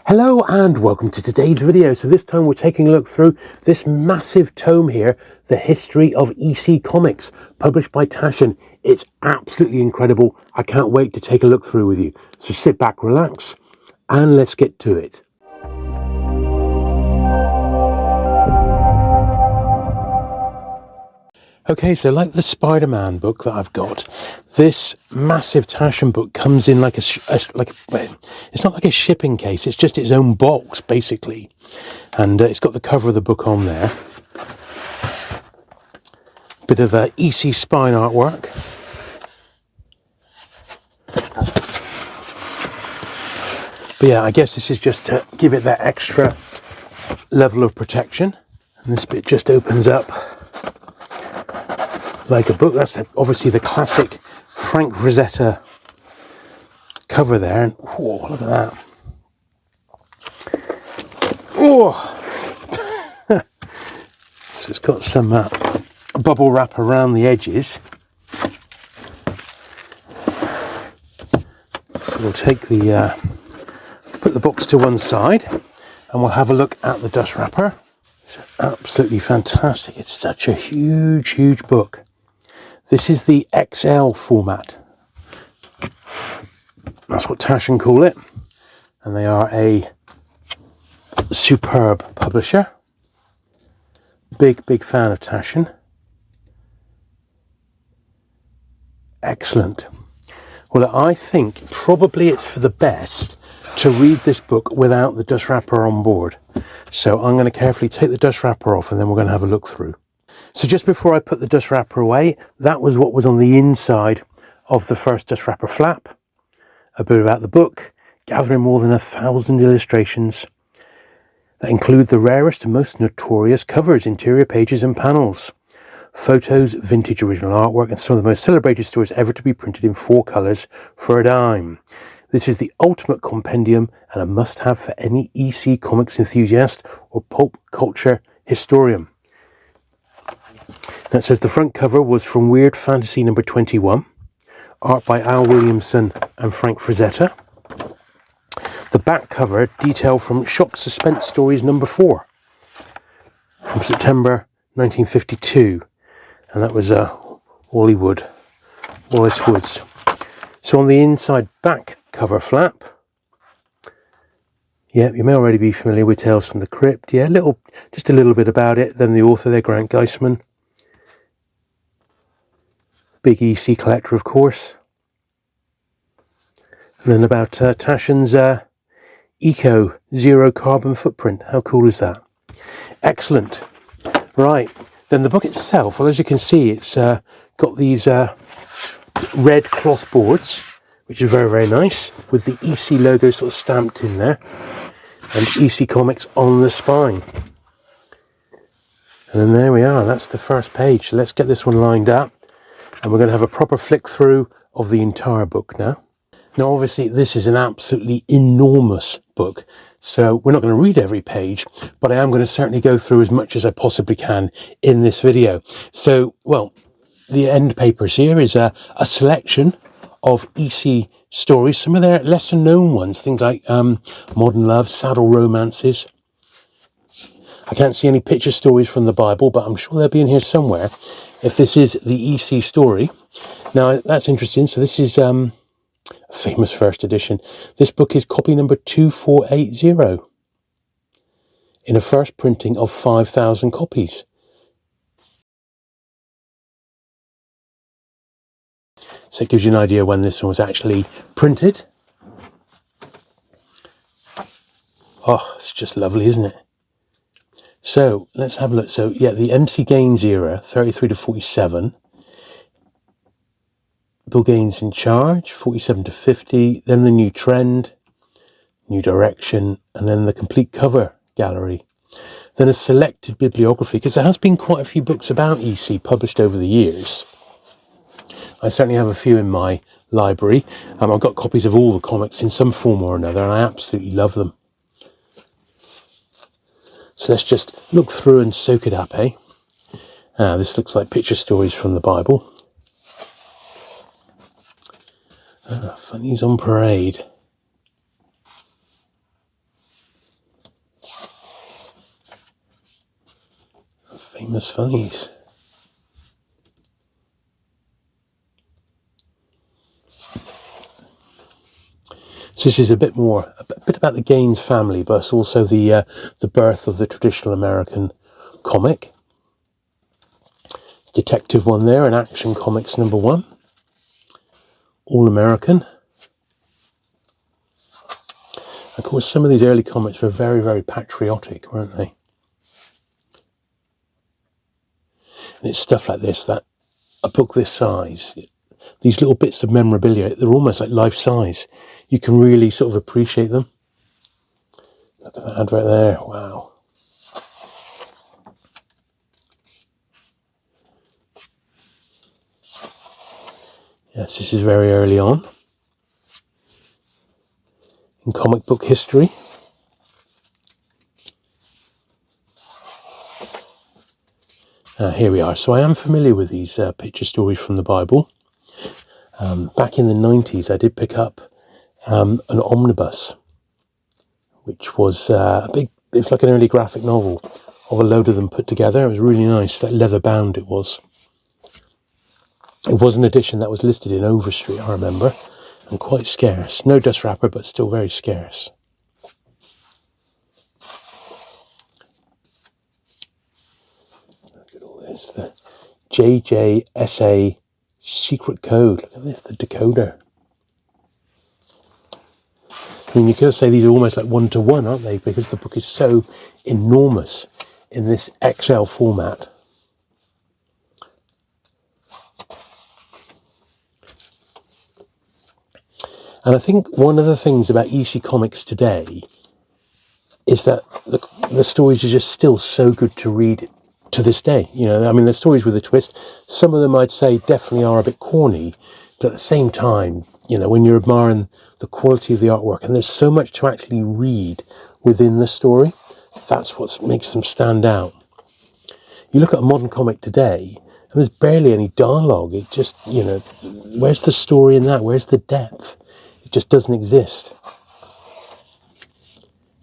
Hello and welcome to today's video. So this time we're taking a look through this massive tome here, The History of EC Comics, published by Taschen. It's absolutely incredible. I can't wait to take a look through with you. So sit back, relax, and let's get to it. Okay, so like the Spider-Man book that I've got, this massive Taschen book comes in like it's not like a shipping case, it's just its own box, basically. And it's got the cover of the book on there. Bit of EC spine artwork. But yeah, I guess this is just to give it that extra level of protection. And this bit just opens up like a book. That's obviously the classic Frank Frazetta cover there, and whoa, look at that. Oh, so it's got some bubble wrap around the edges. So we'll take put the box to one side, and we'll have a look at the dust wrapper. It's absolutely fantastic. It's such a huge book. This is the XL format. That's what Taschen call it. And they are a superb publisher. Big fan of Taschen. Excellent. Well, I think probably it's for the best to read this book without the dust wrapper on board. So I'm going to carefully take the dust wrapper off and then we're going to have a look through. So just before I put the dust wrapper away, that was what was on the inside of the first dust wrapper flap. A bit about the book, gathering more than 1,000 illustrations that include the rarest and most notorious covers, interior pages and panels, photos, vintage original artwork, and some of the most celebrated stories ever to be printed in 4 colours for a dime. This is the ultimate compendium and a must-have for any EC comics enthusiast or pulp culture historian. Now it says the front cover was from Weird Fantasy number 21, art by Al Williamson and Frank Frazetta. The back cover detail from Shock Suspense Stories number 4 from September 1952, and that was Wallace Woods. So on the inside back cover flap, yeah, you may already be familiar with Tales from the Crypt. Yeah, just a little bit about it. Then the author there, Grant Geisman. Big EC collector, of course. And then about Taschen's Eco Zero Carbon Footprint. How cool is that? Excellent. Right, then the book itself, well, as you can see, it's got these red cloth boards, which is very nice, with the EC logo sort of stamped in there, and EC Comics on the spine. And then there we are, that's the first page. So let's get this one lined up, and we're going to have a proper flick through of the entire book now. Now obviously this is an absolutely enormous book, so we're not going to read every page, but I am going to certainly go through as much as I possibly can in this video. So, well, the end papers here is a selection of EC stories, some of their lesser known ones, things like Modern Love, Saddle Romances. I can't see any picture stories from the Bible, but I'm sure they'll be in here somewhere if this is the EC story. Now that's interesting. So this is a famous first edition. This book is copy number 2480 in a first printing of 5,000 copies. So it gives you an idea when this one was actually printed. Oh, it's just lovely, isn't it? So let's have a look. So yeah, the MC Gaines era, 33 to 47. Bill Gaines in charge, 47 to 50. Then the new trend, new direction, and then the complete cover gallery. Then a selected bibliography, because there has been quite a few books about EC published over the years. I certainly have a few in my library. I've got copies of all the comics in some form or another, and I absolutely love them. So let's just look through and soak it up, eh? This looks like picture stories from the Bible. Funnies on Parade. Famous Funnies. So this is a bit about the Gaines family, but it's also the birth of the traditional American comic. Detective one there, and Action Comics #1. All American. Of course, some of these early comics were very, very patriotic, weren't they? And it's stuff like this, that a book this size, these little bits of memorabilia, they're almost like life size. You can really sort of appreciate them. Look at that ad right there, wow. Yes, this is very early on in comic book history. Here we are. So I am familiar with these picture stories from the Bible. Back in the 90s, I did pick up an omnibus, which was it was like an early graphic novel of a load of them put together. It was really nice, like leather bound it was. It was an edition that was listed in Overstreet, I remember, and quite scarce. No dust wrapper, but still very scarce. Look at all this, the JJSA secret code. Look at this, the decoder. I mean, you could say these are almost like one-to-one, aren't they? Because the book is so enormous in this XL format. And I think one of the things about EC Comics today is that the stories are just still so good to read to this day. You know, I mean, the stories with a twist. Some of them I'd say definitely are a bit corny, but at the same time, you know, when you're admiring the quality of the artwork, and there's so much to actually read within the story, that's what makes them stand out. You look at a modern comic today, and there's barely any dialogue. It just, you know, where's the story in that? Where's the depth? It just doesn't exist.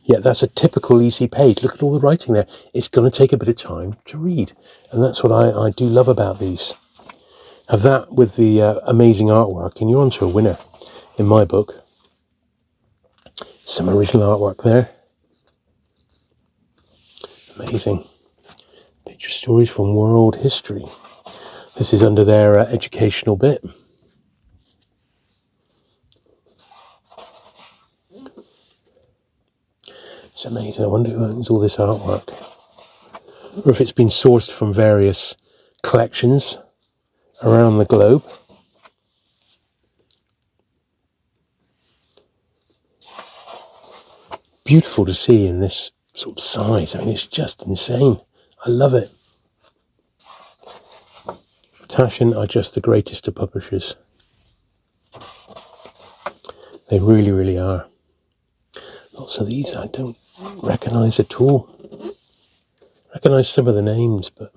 Yeah, that's a typical EC page. Look at all the writing there. It's going to take a bit of time to read. And that's what I do love about these. Have that with the amazing artwork, and you're onto a winner in my book. Some original artwork there. Amazing. Picture stories from world history. This is under their educational bit. It's amazing. I wonder who owns all this artwork. Or if it's been sourced from various collections around the globe. Beautiful to see in this sort of size. I mean, it's just insane. I love it. Taschen are just the greatest of publishers. They really, really are. Lots of these I don't recognise at all. Recognise some of the names, but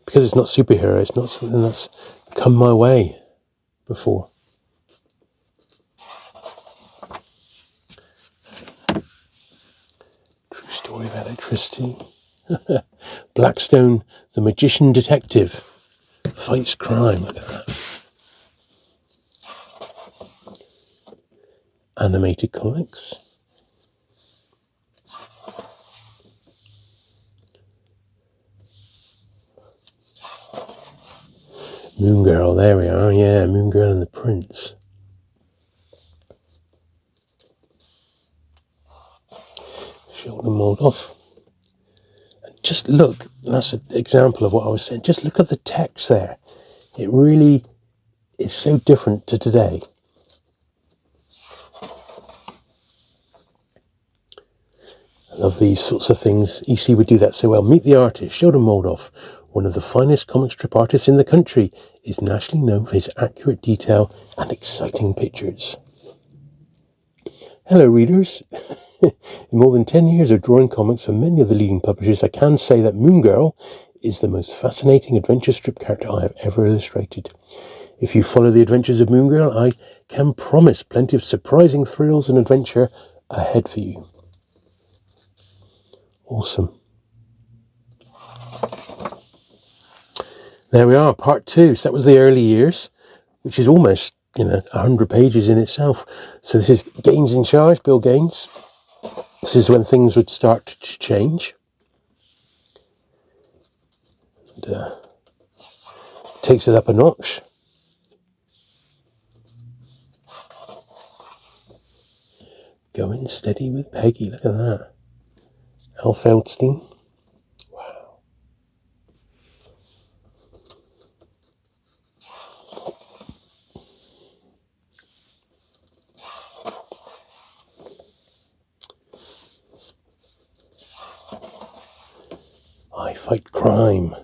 because it's not superhero, it's not something that's come my way before. True story of electricity. Blackstone, the magician detective, fights crime. Look at that. Animated comics. Moon Girl, there we are. Yeah, Moon Girl and the Prince. Shoulder mold off. And just look, that's an example of what I was saying. Just look at the text there. It really is so different to today. I love these sorts of things. EC would do that so well. Meet the artist, Shoulder mold off. One of the finest comic strip artists in the country, is nationally known for his accurate detail and exciting pictures. Hello readers. In more than 10 years of drawing comics for many of the leading publishers, I can say that Moon Girl is the most fascinating adventure strip character I have ever illustrated. If you follow the adventures of Moon Girl, I can promise plenty of surprising thrills and adventure ahead for you. Awesome. There we are, part 2. So that was the early years, which is almost, 100 pages in itself. So this is Gaines in charge, Bill Gaines. This is when things would start to change. And, takes it up a notch. Going steady with Peggy, look at that. Al Feldstein. Wow. I Fight Crime.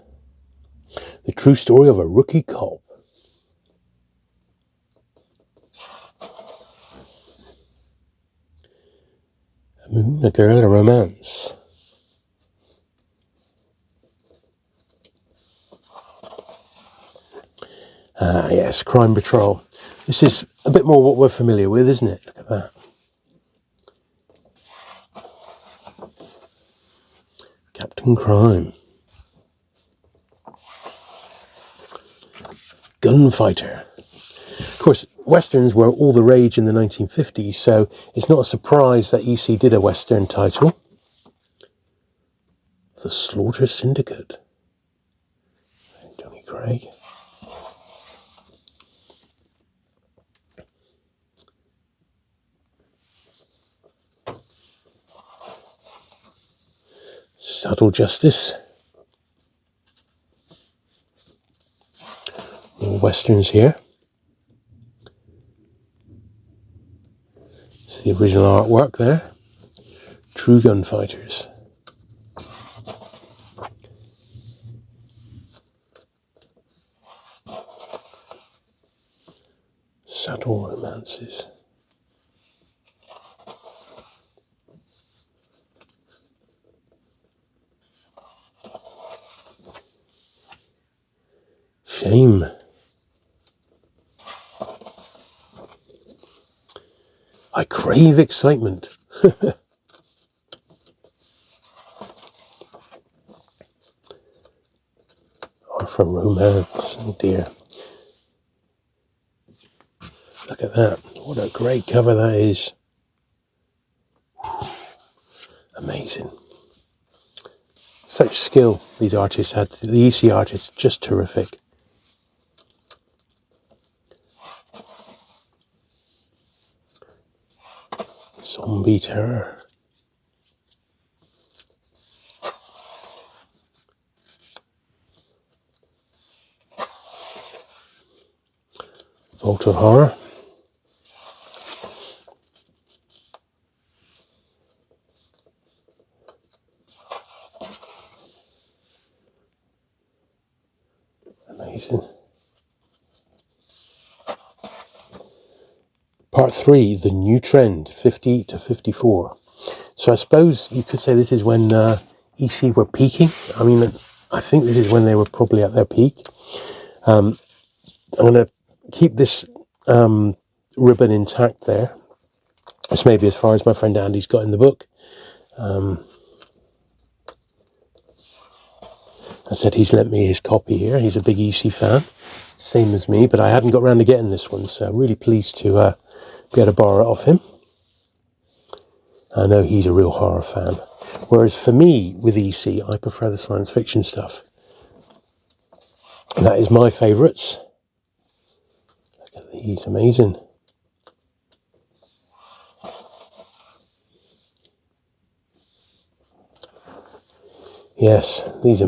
The true story of a rookie cop. A moon, a girl, a romance. Ah, yes, Crime Patrol. This is a bit more what we're familiar with, isn't it? Look at that. Captain Crime. Gunfighter. Of course, Westerns were all the rage in the 1950s, so it's not a surprise that EC did a Western title. The Slaughter Syndicate. Johnny Craig. Subtle Justice. More Westerns here. It's the original artwork there. True Gunfighters. Subtle Romances. Shame. I Crave Excitement. Or for romance. Oh dear. Look at that. What a great cover that is. Amazing. Such skill these artists had. The EC artists, just terrific. Zombie Terror. Vault of Horror. Amazing. Part 3, The New Trend, 50 to 54. So I suppose you could say this is when EC were peaking. I mean, I think this is when they were probably at their peak. I'm going to keep this ribbon intact there. This may be as far as my friend Andy's got in the book. I said he's lent me his copy here. He's a big EC fan, same as me, but I hadn't got around to getting this one, so really pleased to be able to borrow it off him. I know he's a real horror fan. Whereas for me, with EC, I prefer the science fiction stuff. And that is my favourites. Look at these, amazing. Yes, these are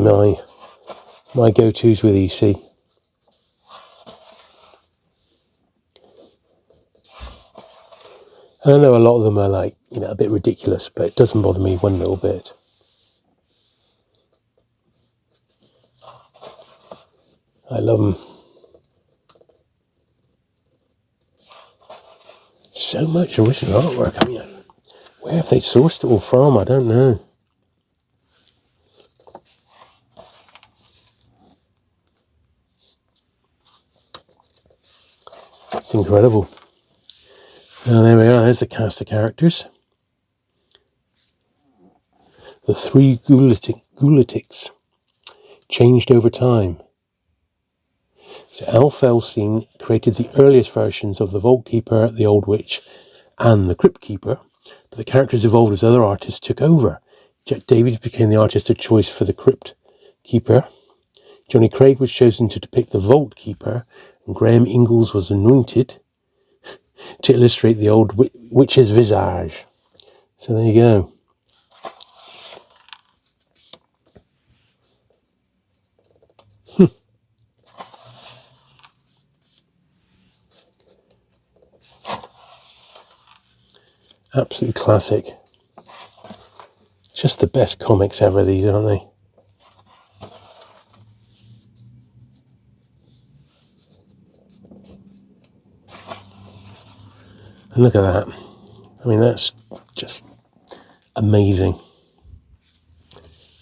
my go-tos with EC. And I know a lot of them are like, a bit ridiculous, but it doesn't bother me one little bit. I love them. So much original artwork. I mean, where have they sourced it all from? I don't know. It's incredible. Now there we are, there's the cast of characters. The three Gulatics changed over time. So Al Felstein created the earliest versions of the Vault Keeper, the Old Witch, and the Crypt Keeper, but the characters evolved as other artists took over. Jack Davies became the artist of choice for the Crypt Keeper. Johnny Craig was chosen to depict the Vault Keeper, and Graham Ingalls was anointed to illustrate the old witch's visage. So there you go. Absolutely classic. Just the best comics ever, these, aren't they? And look at that. I mean, that's just amazing.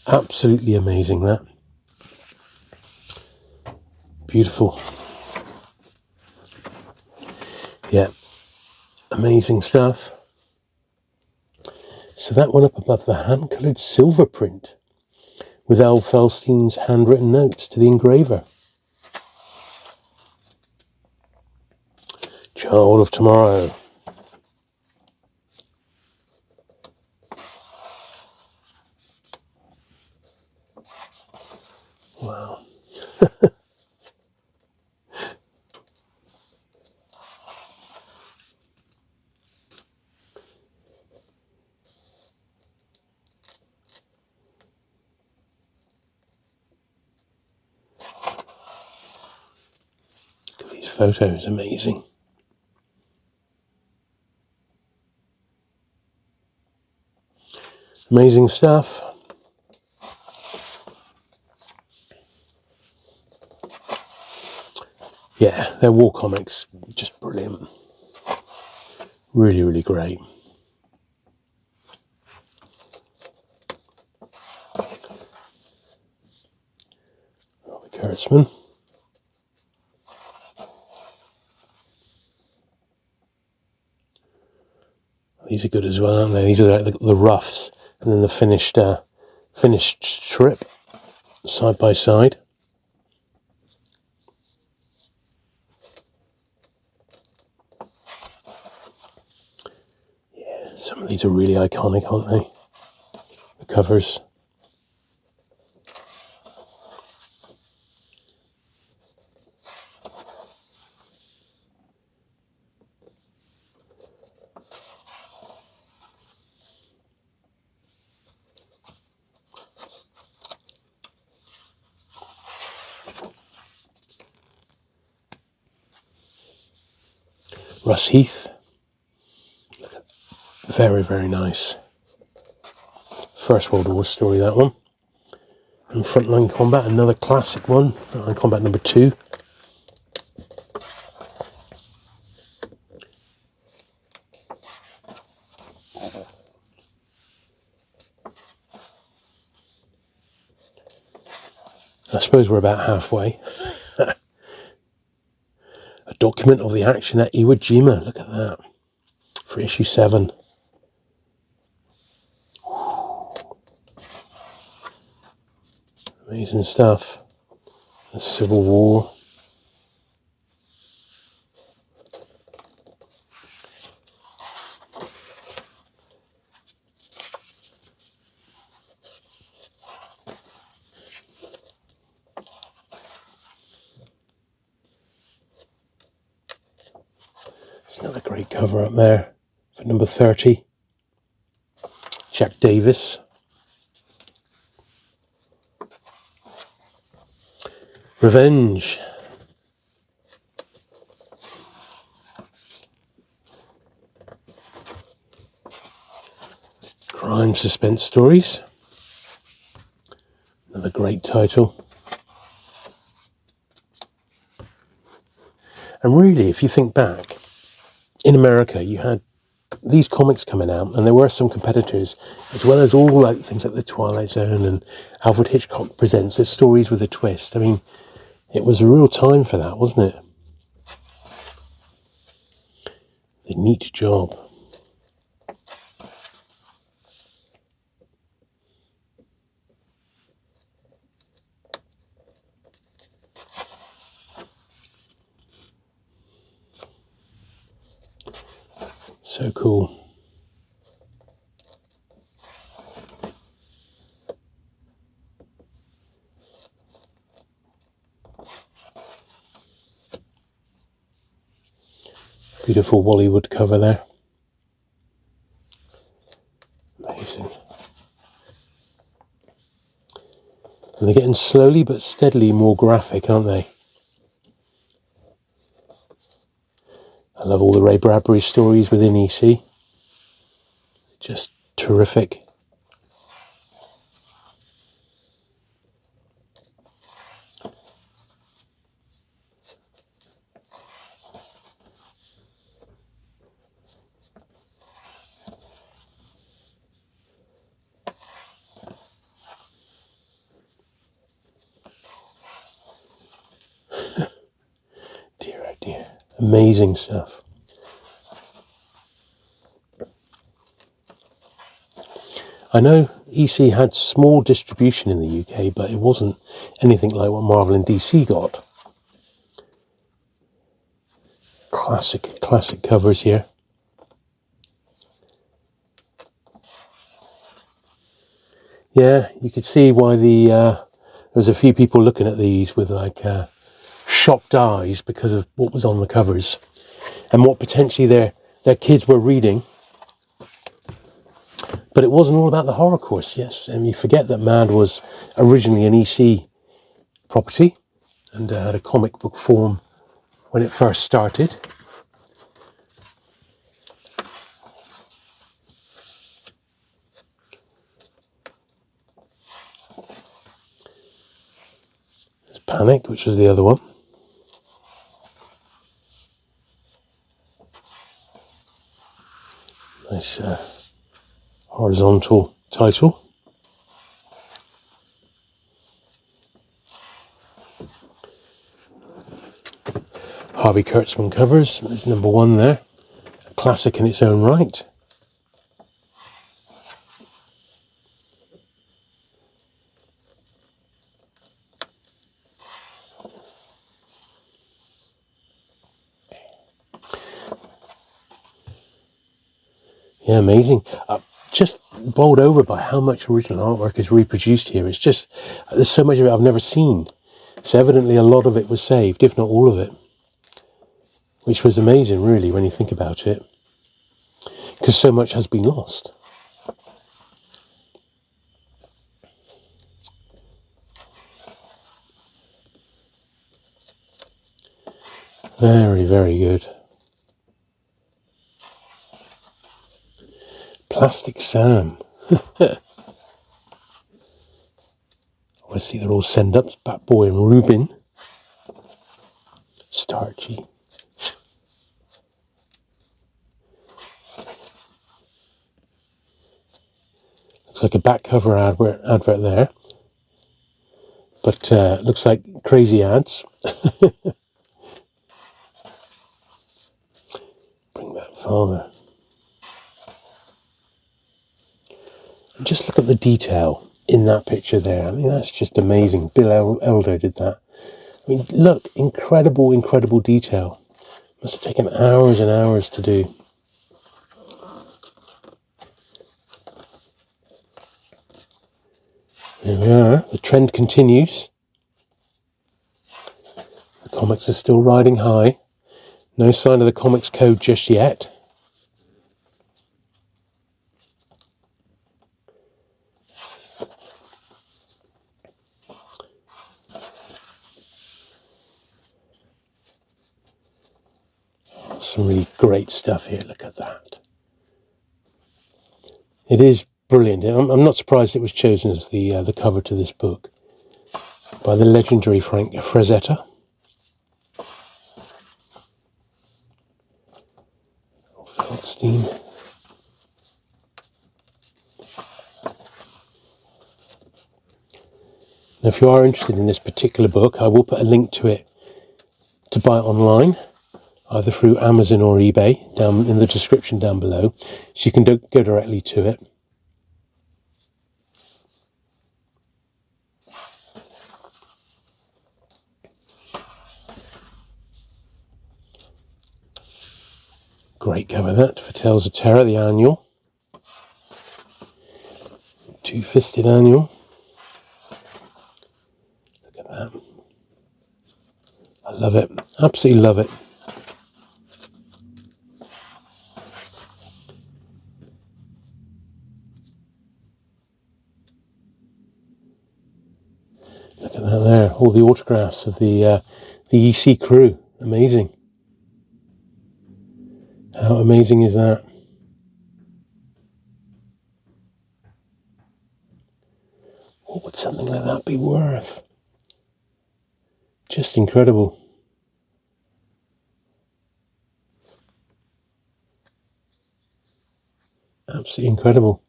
Absolutely amazing, that. Beautiful. Yeah. Amazing stuff. So that one up above, the hand-coloured silver print with Al Felstein's handwritten notes to the engraver. Child of Tomorrow. Wow. Look at these photos, amazing. Amazing stuff. Yeah, they're war comics, just brilliant. Really, really great. Robert Kurtzman. These are good as well, aren't they? These are like the roughs, and then the finished strip, side by side. Yeah, some of these are really iconic, aren't they? The covers. Russ Heath. Very, very nice. First World War story, that one. And Frontline Combat, another classic one. Frontline Combat number 2. I suppose we're about halfway. A document of the action at Iwo Jima. Look at that. For issue 7. Amazing stuff. The Civil War. There's another great cover up there for number 30. Jack Davis. Revenge. Crime suspense stories. Another great title. And really, if you think back, in America you had these comics coming out, and there were some competitors, as well as all like things like the Twilight Zone and Alfred Hitchcock Presents his stories with a twist. I mean, it was a real time for that, wasn't it? A neat job. So cool. Beautiful Wollywood cover there. Amazing. And they're getting slowly but steadily more graphic, aren't they? I love all the Ray Bradbury stories within EC. Just terrific. Dear oh dear. Amazing stuff. I know EC had small distribution in the UK, but it wasn't anything like what Marvel and DC got. Classic covers here. Yeah, you could see why there was a few people looking at these with like shocked eyes because of what was on the covers and what potentially their kids were reading. But it wasn't all about the horror course, yes. And you forget that Mad was originally an EC property and had a comic book form when it first started. There's Panic, which was the other one. Nice horizontal title. Harvey Kurtzman covers. There's number one there. A classic in its own right. Yeah, amazing. Just bowled over by how much original artwork is reproduced here. It's just, there's so much of it I've never seen. So evidently a lot of it was saved, if not all of it. Which was amazing, really, when you think about it. Because so much has been lost. Very, very good. Plastic Sam. Obviously they're all send-ups. Batboy and Rubin. Starchy. Looks like a back cover advert there. But looks like crazy ads. Bring that farther. And just look at the detail in that picture there. I mean, that's just amazing. Bill Elder did that. I mean, look, incredible detail. Must have taken hours and hours to do. There we are. The trend continues. The comics are still riding high. No sign of the comics code just yet. Some really great stuff here. Look at that. It is brilliant. I'm not surprised it was chosen as the cover to this book by the legendary Frank Frazetta. Feldstein. Now, if you are interested in this particular book, I will put a link to it to buy it online, either through Amazon or eBay, down in the description down below, so you can go directly to it. Great cover that for Tales of Terror, the annual. Two-fisted annual. Look at that. I love it. Absolutely love it. Look at that there. All the autographs of the EC crew. Amazing. How amazing is that? What would something like that be worth? Just incredible. Absolutely incredible.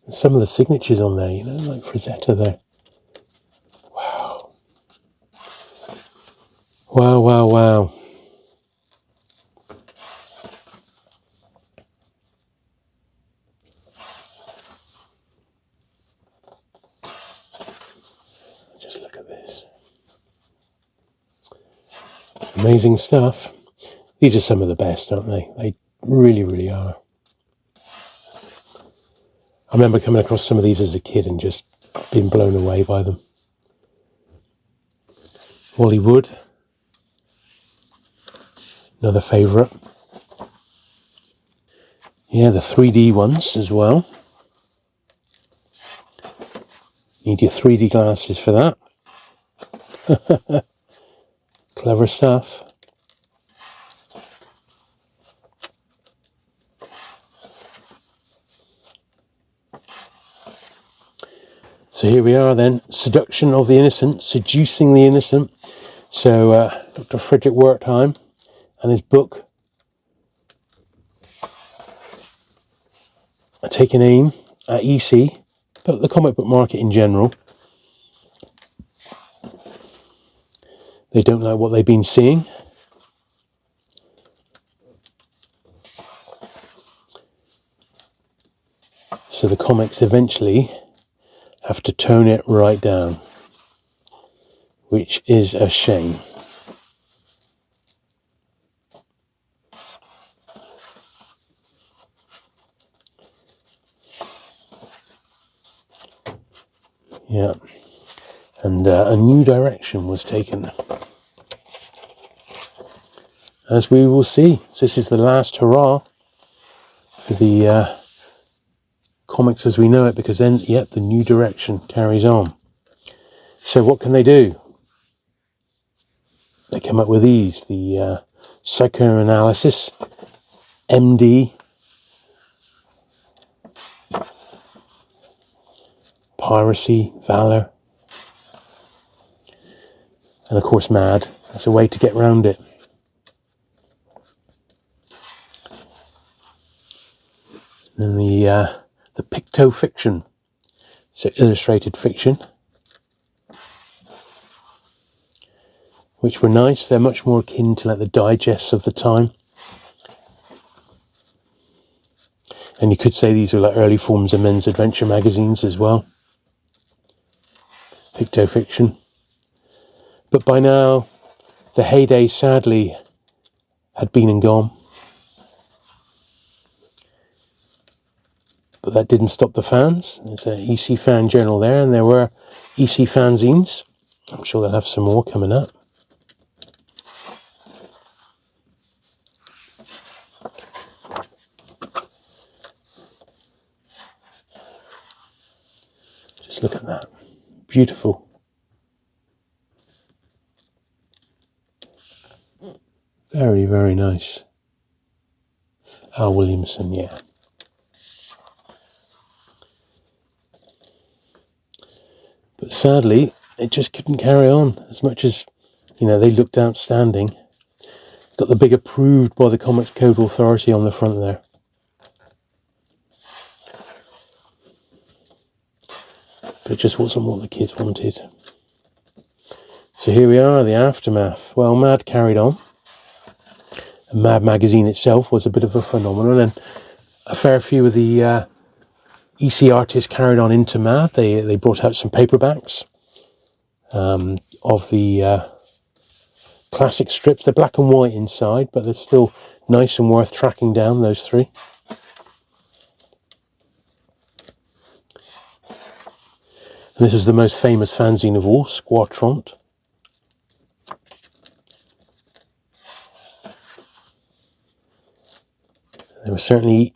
And some of the signatures on there, you know, like Frazetta there. Wow. Wow, wow, wow. Just look at this. Amazing stuff. These are some of the best, aren't they? They really, really are. I remember coming across some of these as a kid and just being blown away by them. Wally Wood, another favourite. Yeah, the 3D ones as well. Need your 3D glasses for that. Clever stuff. So here we are then, Seduction of the Innocent, Seducing the Innocent. So Dr. Frederick Wertheim and his book are taking aim at EC, but the comic book market in general. They don't like what they've been seeing. So the comics eventually have to tone it right down, which is a shame. Yeah, and a new direction was taken, as we will see. So this is the last hurrah for the comics as we know it, because then, yep, the new direction carries on. So what can they do? They come up with these, the Psychoanalysis, MD, Piracy, Valor, and of course Mad. That's a way to get around it. And the Picto Fiction, so illustrated fiction, which were nice. They're much more akin to like the digests of the time. And you could say these were like early forms of men's adventure magazines as well. Picto Fiction. But by now, the heyday sadly had been and gone. But that didn't stop the fans. There's an EC fan journal there, and there were EC fanzines. I'm sure they'll have some more coming up. Just look at that. Beautiful. Very, very nice. Al Williamson, yeah. But sadly, it just couldn't carry on as much as, you know, they looked outstanding. Got the big approved by the Comics Code Authority on the front there. But it just wasn't what the kids wanted. So here we are, the aftermath. Well, Mad carried on. And Mad magazine itself was a bit of a phenomenon, and a fair few of the EC artists carried on into Mad. They brought out some paperbacks of the classic strips. They're black and white inside, but they're still Nice and worth tracking down, those three. And this is the most famous fanzine of all, Squatront. There were certainly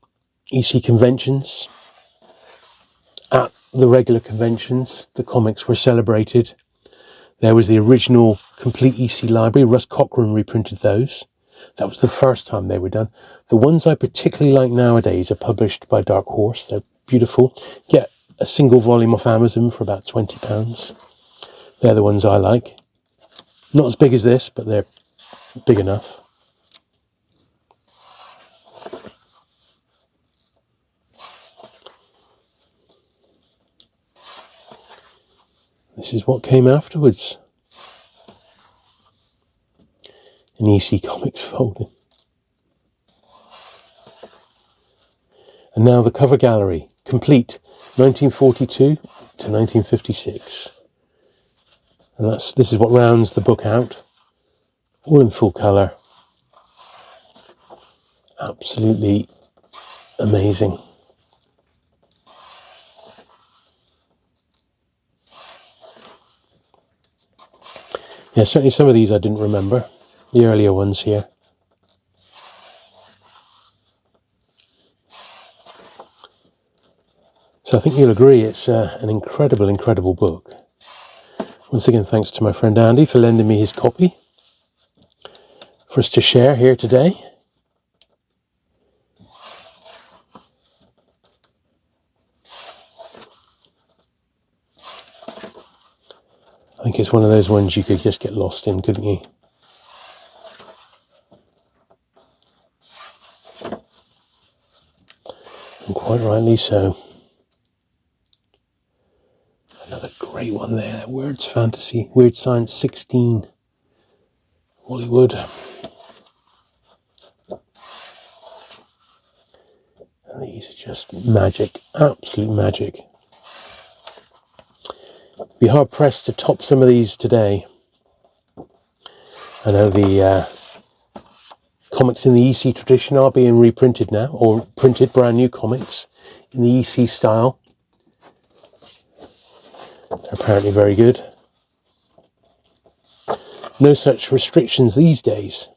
EC conventions. At the regular conventions, the comics were celebrated. There was the original complete EC library. Russ Cochran reprinted those. That was the first time they were done. The ones I particularly like nowadays are published by Dark Horse. They're beautiful. Get a single volume off Amazon for about £20. They're the ones I like. Not as big as this, but they're big enough. This is what came afterwards. An EC Comics folding. And now the cover gallery, complete, 1942 to 1956. And this is what rounds the book out. All in full colour. Absolutely amazing. Yeah, certainly some of these I didn't remember. The earlier ones here. So I think you'll agree it's an incredible book. Once again, thanks to my friend Andy for lending me his copy for us to share here today. I think it's one of those ones you could just get lost in, couldn't you? And quite rightly so. Another great one there, Words Fantasy, Weird Science 16, Hollywood. And these are just magic, absolute magic. Be hard pressed to top some of these today. I know the comics in the EC tradition are being reprinted now, or printed brand new comics in the EC style. They're apparently very good. No such restrictions these days.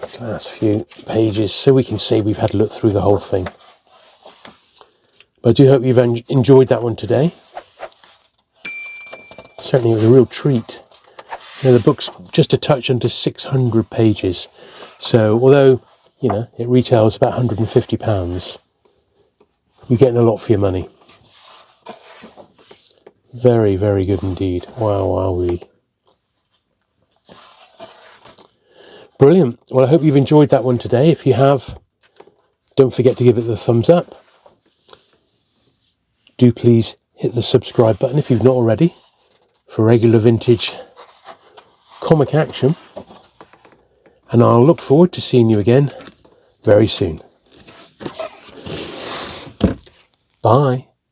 These last few pages, so we can say we've had a look through the whole thing. But I do hope you've enjoyed that one today. Certainly it was a real treat. You know, the book's just a touch under 600 pages. So although, you know, it retails about £150, you're getting a lot for your money. Very, very good indeed. Wow, wowee. Brilliant. Well, I hope you've enjoyed that one today. If you have, don't forget to give it the thumbs up. Do please hit the subscribe button if you've not already for regular vintage comic action. And I'll look forward to seeing you again very soon. Bye.